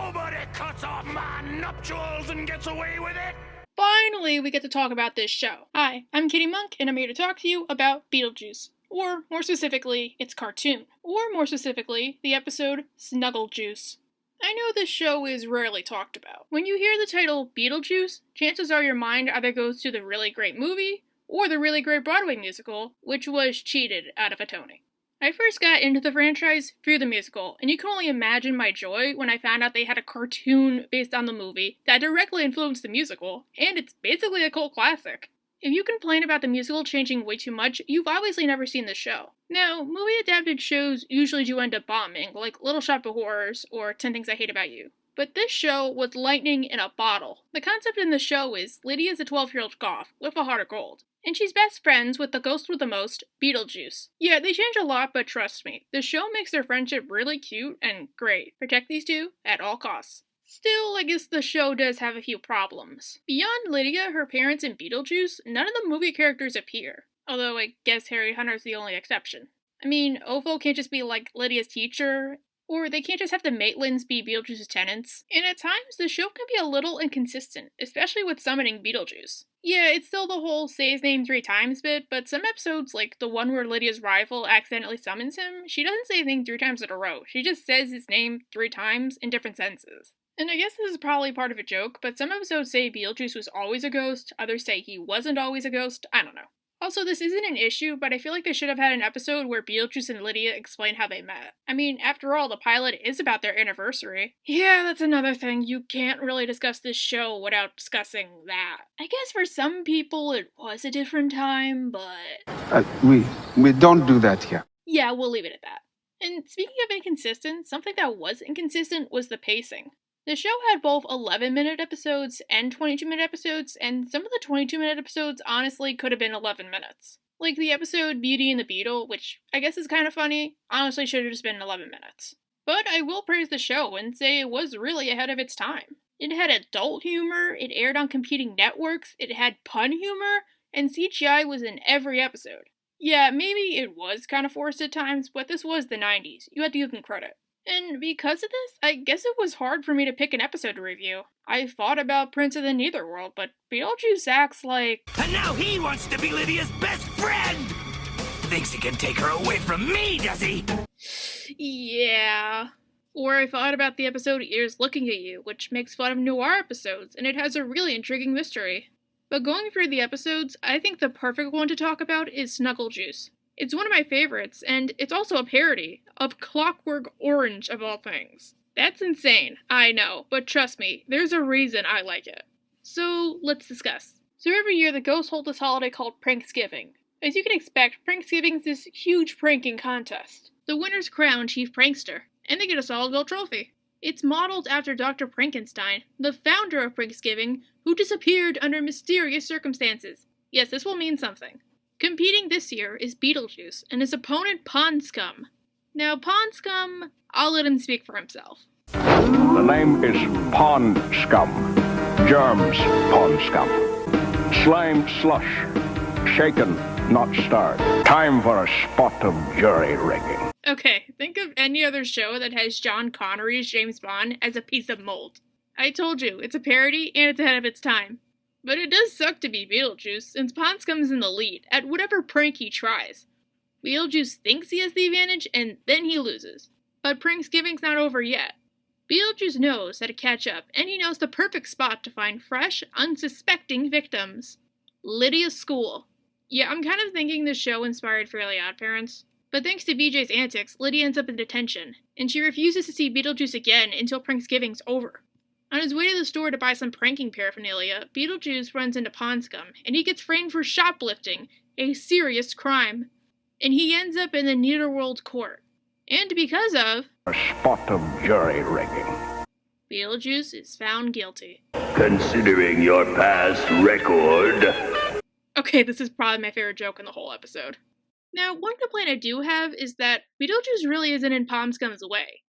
Nobody cuts off my nuptials and gets away with it! Finally, we get to talk about this show. Hi, I'm Kitty Monk, and I'm here to talk to you about Beetlejuice. Or, more specifically, its cartoon. Or, more specifically, the episode Snugglejuice. I know this show is rarely talked about. When you hear the title Beetlejuice, chances are your mind either goes to the really great movie, or the really great Broadway musical, which was cheated out of a Tony. I first got into the franchise through the musical, and you can only imagine my joy when I found out they had a cartoon based on the movie that directly influenced the musical, and it's basically a cult classic. If you complain about the musical changing way too much, you've obviously never seen the show. Now, movie-adapted shows usually do end up bombing, like Little Shop of Horrors or 10 Things I Hate About You. But this show was lightning in a bottle. The concept in the show is Lydia's a 12-year-old goth with a heart of gold, and she's best friends with the ghost with the most, Beetlejuice. Yeah, they change a lot, but trust me, the show makes their friendship really cute and great. Protect these two at all costs. Still, I guess the show does have a few problems. Beyond Lydia, her parents, and Beetlejuice, none of the movie characters appear. Although I guess Harry Hunter's the only exception. I mean, Ovo can't just be like Lydia's teacher, or they can't just have the Maitlands be Beetlejuice's tenants. And at times, the show can be a little inconsistent, especially with summoning Beetlejuice. Yeah, it's still the whole say his name 3 times bit, but some episodes, like the one where Lydia's rival accidentally summons him, she doesn't say his name 3 times in a row. She just says his name 3 times in different senses. And I guess this is probably part of a joke, but some episodes say Beetlejuice was always a ghost, others say he wasn't always a ghost, I don't know. Also, this isn't an issue, but I feel like they should have had an episode where Beetlejuice and Lydia explain how they met. I mean, after all, the pilot is about their anniversary. Yeah, that's another thing. You can't really discuss this show without discussing that. I guess for some people it was a different time, but... We don't do that here. Yeah, we'll leave it at that. And speaking of inconsistent, something that was inconsistent was the pacing. The show had both 11-minute episodes and 22-minute episodes, and some of the 22-minute episodes honestly could have been 11 minutes. Like the episode Beauty and the Beetle, which I guess is kind of funny, honestly should have just been 11 minutes. But I will praise the show and say it was really ahead of its time. It had adult humor, it aired on competing networks, it had pun humor, and CGI was in every episode. Yeah, maybe it was kind of forced at times, but this was the 90s. You had to give them credit. And because of this, I guess it was hard for me to pick an episode to review. I thought about Prince of the Netherworld, but Beetlejuice acts like... And now he wants to be Lydia's best friend! Thinks he can take her away from me, does he? Yeah. Or I thought about the episode Ears Looking at You, which makes fun of noir episodes, and it has a really intriguing mystery. But going through the episodes, I think the perfect one to talk about is Snugglejuice. It's one of my favorites, and it's also a parody of Clockwork Orange of all things. That's insane, I know, but trust me, there's a reason I like it. So, let's discuss. So every year the ghosts hold this holiday called Pranksgiving. As you can expect, Pranksgiving is this huge pranking contest. The winner's crowned Chief Prankster, and they get a solid gold trophy. It's modeled after Dr. Frankenstein, the founder of Pranksgiving, who disappeared under mysterious circumstances. Yes, this will mean something. Competing this year is Beetlejuice, and his opponent Pond Scum. Now, Pond Scum, I'll let him speak for himself. The name is Pond Scum. Germs Pond Scum. Slime slush. Shaken, not stirred. Time for a spot of jury rigging. Okay, think of any other show that has John Connery's James Bond as a piece of mold. I told you, it's a parody, and it's ahead of its time. But it does suck to be Beetlejuice, since Pond Scum's in the lead at whatever prank he tries. Beetlejuice thinks he has the advantage, and then he loses. But Pranksgiving's not over yet. Beetlejuice knows how to catch up, and he knows the perfect spot to find fresh, unsuspecting victims. Lydia's school. Yeah, I'm kind of thinking this show inspired Fairly OddParents. But thanks to BJ's antics, Lydia ends up in detention, and she refuses to see Beetlejuice again until Pranksgiving's over. On his way to the store to buy some pranking paraphernalia, Beetlejuice runs into Pond Scum, and he gets framed for shoplifting, a serious crime. And he ends up in the Netherworld court. And because of... A spot of jury rigging. Beetlejuice is found guilty. Considering your past record... Okay, this is probably my favorite joke in the whole episode. Now, one complaint I do have is that Beetlejuice really isn't in Pond Scum's way.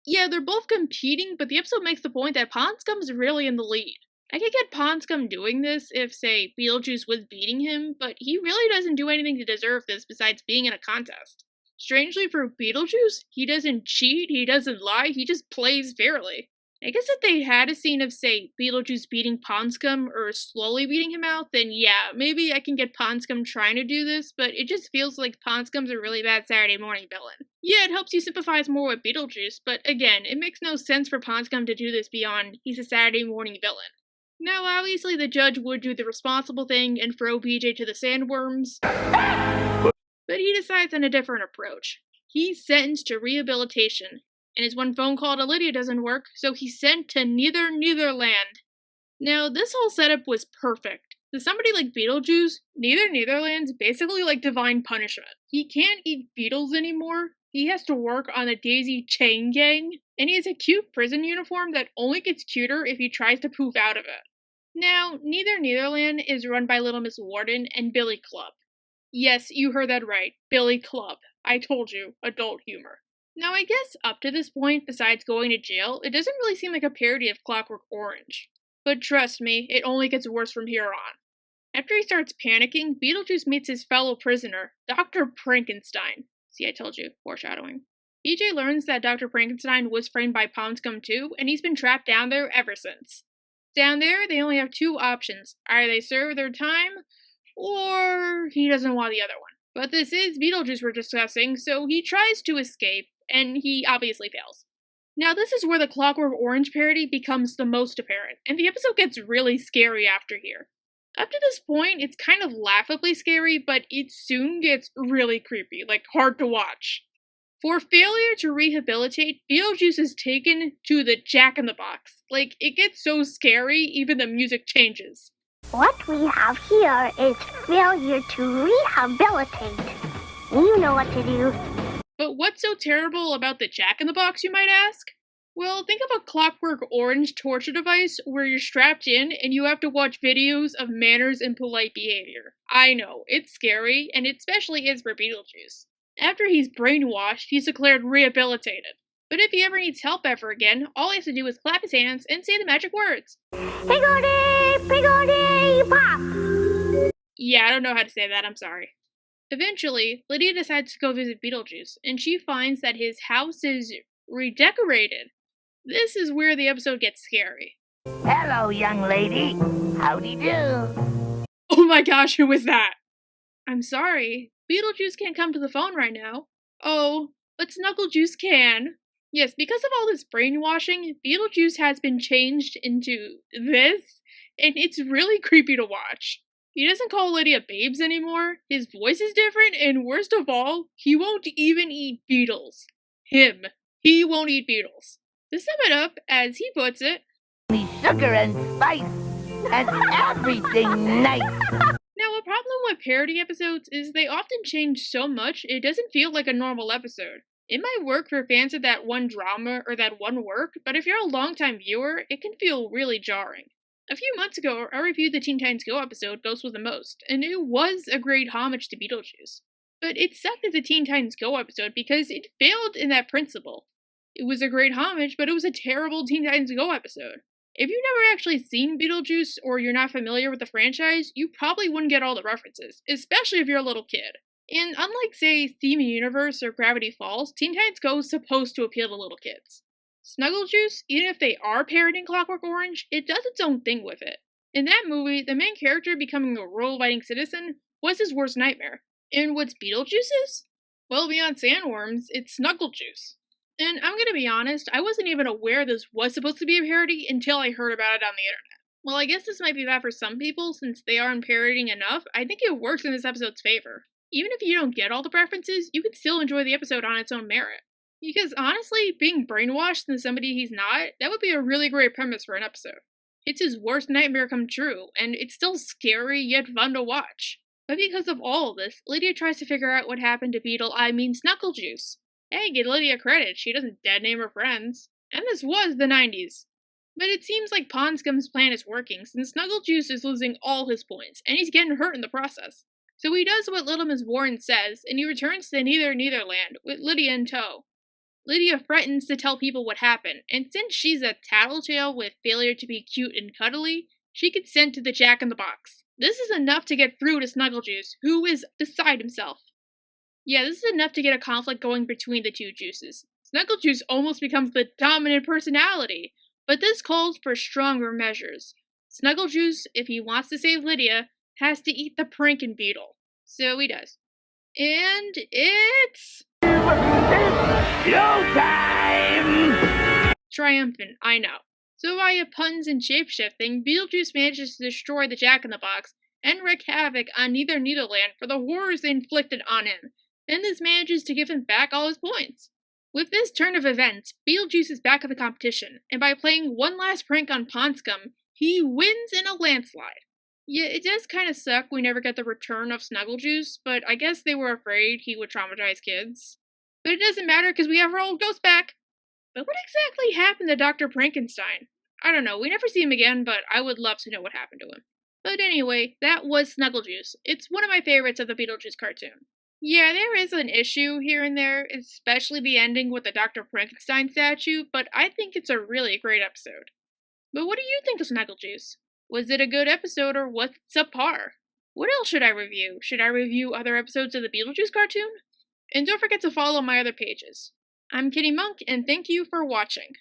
Yeah, they're both competing, but the episode makes the point that Pond Scum's really in the lead. I could get Pond Scum doing this if, say, Beetlejuice was beating him, but he really doesn't do anything to deserve this besides being in a contest. Strangely for Beetlejuice, he doesn't cheat, he doesn't lie, he just plays fairly. I guess if they had a scene of, say, Beetlejuice beating Ponscum or slowly beating him out, then yeah, maybe I can get Ponscum trying to do this, but it just feels like Ponscum's a really bad Saturday morning villain. Yeah, it helps you sympathize more with Beetlejuice, but again, it makes no sense for Ponscum to do this beyond he's a Saturday morning villain. Now, obviously, the judge would do the responsible thing and throw BJ to the sandworms, but he decides on a different approach. He's sentenced to rehabilitation, and his one phone call to Lydia doesn't work, so he's sent to Netherland. Now, this whole setup was perfect. To somebody like Beetlejuice, Netherland's basically like divine punishment. He can't eat beetles anymore, he has to work on the Daisy Chain Gang, and he has a cute prison uniform that only gets cuter if he tries to poof out of it. Now, Netherland is run by Little Miss Warden and Billy Club. Yes, you heard that right, Billy Club. I told you, adult humor. Now, I guess up to this point, besides going to jail, it doesn't really seem like a parody of Clockwork Orange. But trust me, it only gets worse from here on. After he starts panicking, Beetlejuice meets his fellow prisoner, Dr. Frankenstein. See, I told you, foreshadowing. BJ learns that Dr. Frankenstein was framed by Ponscum too, and he's been trapped down there ever since. Down there, they only have two options. Either they serve their time, or he doesn't want the other one. But this is Beetlejuice we're discussing, so he tries to escape, and he obviously fails. Now, this is where the Clockwork Orange parody becomes the most apparent, and the episode gets really scary after here. Up to this point, it's kind of laughably scary, but it soon gets really creepy, like hard to watch. For failure to rehabilitate, Beetlejuice is taken to the Jack-in-the-Box. Like, it gets so scary, even the music changes. What we have here is failure to rehabilitate. You know what to do. But what's so terrible about the Jack-in-the-Box, you might ask? Well, think of a Clockwork Orange torture device where you're strapped in and you have to watch videos of manners and polite behavior. I know, it's scary, and it especially is for Beetlejuice. After he's brainwashed, he's declared rehabilitated. But if he ever needs help ever again, all he has to do is clap his hands and say the magic words. Higgledy, pop! Yeah, I don't know how to say that, I'm sorry. Eventually, Lydia decides to go visit Beetlejuice, and she finds that his house is redecorated. This is where the episode gets scary. Hello, young lady. Howdy do. Oh my gosh, who is that? I'm sorry, Beetlejuice can't come to the phone right now. Oh, but Snugglejuice can. Yes, because of all this brainwashing, Beetlejuice has been changed into this, and it's really creepy to watch. He doesn't call Lydia babes anymore, his voice is different, and worst of all, he won't even eat beetles. He won't eat beetles. To sum it up, as he puts it, Sugar and spice and everything nice. Now, a problem with parody episodes is they often change so much it doesn't feel like a normal episode. It might work for fans of that one drama or that one work, but if you're a longtime viewer, it can feel really jarring. A few months ago, I reviewed the Teen Titans Go episode, Ghost with the Most, and it was a great homage to Beetlejuice. But it sucked as a Teen Titans Go episode because it failed in that principle. It was a great homage, but it was a terrible Teen Titans Go episode. If you've never actually seen Beetlejuice or you're not familiar with the franchise, you probably wouldn't get all the references, especially if you're a little kid. And unlike, say, Steven Universe or Gravity Falls, Teen Titans Go is supposed to appeal to little kids. Snugglejuice, even if they are parodying Clockwork Orange, it does its own thing with it. In that movie, the main character becoming a rule-abiding citizen was his worst nightmare. And what's Beetlejuice's? Well, beyond sandworms, it's Snugglejuice. And I'm gonna be honest, I wasn't even aware this was supposed to be a parody until I heard about it on the internet. While I guess this might be bad for some people, since they aren't parodying enough, I think it works in this episode's favor. Even if you don't get all the references, you can still enjoy the episode on its own merit. Because honestly, being brainwashed into somebody he's not, that would be a really great premise for an episode. It's his worst nightmare come true, and it's still scary yet fun to watch. But because of all of this, Lydia tries to figure out what happened to Snugglejuice. Hey, give Lydia credit, she doesn't dead name her friends. And this was the 90s. But it seems like Ponscum's plan is working, since Snugglejuice is losing all his points, and he's getting hurt in the process. So he does what Little Miss Warren says, and he returns to Netherland with Lydia in tow. Lydia threatens to tell people what happened, and since she's a tattletale with failure to be cute and cuddly, she gets sent to the Jack-in-the-Box. This is enough to get through to Snugglejuice, who is beside himself. Yeah, this is enough to get a conflict going between the two juices. Snugglejuice almost becomes the dominant personality, but this calls for stronger measures. Snugglejuice, if he wants to save Lydia, has to eat the Prankin' Beetle. So he does. And it's... Showtime! Triumphant, I know. So via puns and shapeshifting, Beetlejuice manages to destroy the Jack-in-the-Box and wreak havoc on Netherland for the horrors they inflicted on him, and this manages to give him back all his points. With this turn of events, Beetlejuice is back at the competition, and by playing one last prank on Pranksgiving, he wins in a landslide. Yeah, it does kind of suck we never get the return of Snugglejuice, but I guess they were afraid he would traumatize kids. But it doesn't matter because we have our old ghost back! But what exactly happened to Dr. Frankenstein? I don't know, we never see him again, but I would love to know what happened to him. But anyway, that was Snugglejuice. It's one of my favorites of the Beetlejuice cartoon. Yeah, there is an issue here and there, especially the ending with the Dr. Frankenstein statue, but I think it's a really great episode. But what do you think of Snugglejuice? Was it a good episode or was it subpar? What else should I review? Should I review other episodes of the Beetlejuice cartoon? And don't forget to follow my other pages. I'm Kitty Monk, and thank you for watching.